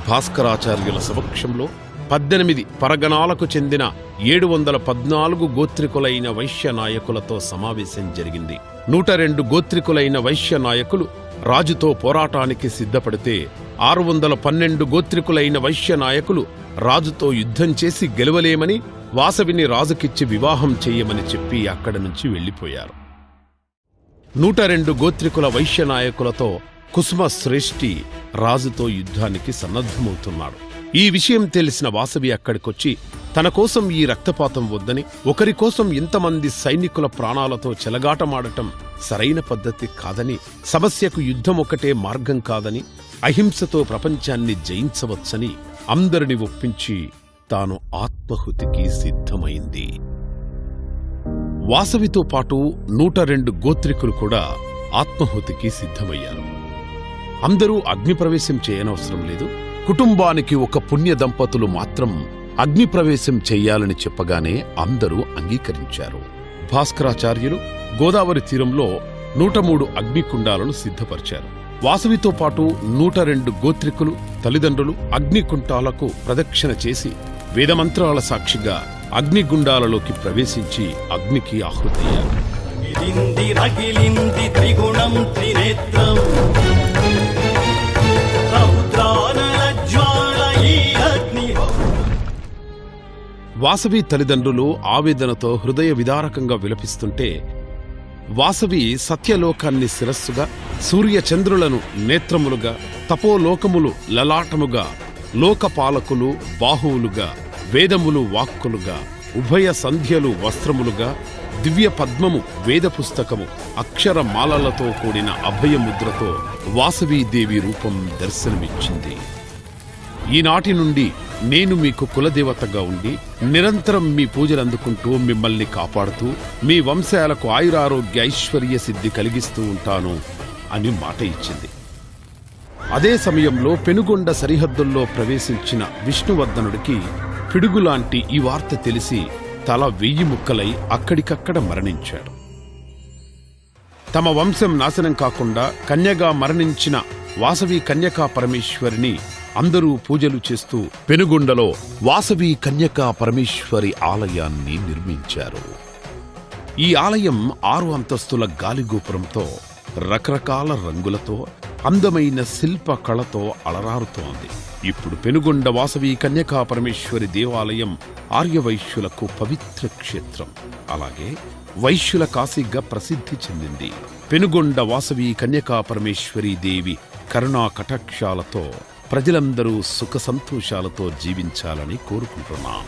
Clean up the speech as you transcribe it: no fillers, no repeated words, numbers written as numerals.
భాస్కరాచార్యుల సమక్షంలో 18 పరగణాలకు చెందిన 714 గోత్రికులైన వైశ్య నాయకులతో సమావేశం జరిగింది. 102 గోత్రికులైన వైశ్య నాయకులు రాజుతో పోరాటానికి సిద్ధపడితే 612 గోత్రికులైన వైశ్య నాయకులు రాజుతో యుద్ధం చేసి గెలవలేమని వాసవిని రాజుకిచ్చి వివాహం చెయ్యమని చెప్పి అక్కడి నుంచి వెళ్లిపోయారు. 102 గోత్రికుల వైశ్య నాయకులతో కుసుమ శ్రేష్ఠి రాజుతో యుద్ధానికి సన్నద్ధమవుతున్నాడు. ఈ విషయం తెలిసిన వాసవి అక్కడికొచ్చి తన కోసం ఈ రక్తపాతం వద్దని, ఒకరి కోసం ఇంతమంది సైనికుల ప్రాణాలతో చెలగాటమాడటం సరైన పద్ధతి కాదని, సమస్యకు యుద్ధం ఒకటే మార్గం కాదని, అహింసతో ప్రపంచాన్ని జయించవచ్చని అందరిని ఒప్పించి తాను ఆత్మహుతికి సిద్ధమైంది. వాసవితో పాటు 102 గోత్రికులు కూడా ఆత్మహుతికి సిద్ధమయ్యారు. అందరూ అగ్నిప్రవేశం చేయనవసరం లేదు, కుటుంబానికి ఒక పుణ్య దంపతులు మాత్రం అగ్నిప్రవేశం చెయ్యాలని చెప్పగానే అందరూ అంగీకరించారు. భాస్కరాచార్యులు గోదావరి తీరంలో 103 అగ్నికుండాలను సిద్ధపరిచారు. వాసవితో పాటు 102 గోత్రికులు తల్లిదండ్రులు అగ్నికుంటాలకు ప్రదక్షిణ చేసి వేదమంత్రాల సాక్షిగా అగ్నిగుండాలలోకి ప్రవేశించి అగ్నికి ఆహుతయ్యారు. వాసవి తల్లిదండ్రులు ఆవేదనతో హృదయ విదారకంగా విలపిస్తుంటే, వాసవి సత్యలోకాన్ని శిరస్సుగా, సూర్యచంద్రులను నేత్రములుగా, తపోలోకములు లలాటముగా, లోకపాలకులు బాహువులుగా, వేదములు వాక్కులుగా, ఉభయ సంధ్యలు వస్త్రములుగా, దివ్య పద్మము వేద పుస్తకము అక్షరమాలలతో కూడిన అభయముద్రతో వాసవీదేవి రూపం దర్శనమిచ్చింది. ఈనాటి నుండి నేను మీకు కులదేవతగా ఉండి నిరంతరం మీ పూజలందుకుంటూ మిమ్మల్ని కాపాడుతూ మీ వంశాలకు ఆయురారోగ్య ఐశ్వర్య సిద్ధి కలిగిస్తూ ఉంటాను అని మాట ఇచ్చింది. అదే సమయంలో పెనుగొండ సరిహద్దుల్లో ప్రవేశించిన విష్ణువర్ధనుడికి పిడుగులాంటి ఈ వార్త తెలిసి తల 1000 ముక్కలై అక్కడికక్కడ మరణించాడు. తమ వంశం నాశనం కాకుండా కన్యగా మరణించిన వాసవి కన్యకా పరమేశ్వరిని అందరూ పూజలు చేస్తూ పెనుగొండలో వాసవి కన్యకా పరమేశ్వరి ఆలయాన్ని నిర్మించారు. ఈ ఆలయం 6 అంతస్తుల గాలిగోపురంతో రకరకాల రంగులతో అందమైన శిల్ప కళతో అలరారుతోంది. ఇప్పుడు పెనుగొండ వాసవి కన్యకా పరమేశ్వరి దేవాలయం ఆర్యవైశ్యులకు పవిత్ర క్షేత్రం, అలాగే వైశ్యుల కాశీగా ప్రసిద్ధి చెందింది. పెనుగొండ వాసవి కన్యకా పరమేశ్వరి దేవి కరుణా కటాక్షాలతో ప్రజలందరూ సుఖ సంతోషాలతో జీవించాలని కోరుకుంటున్నాం.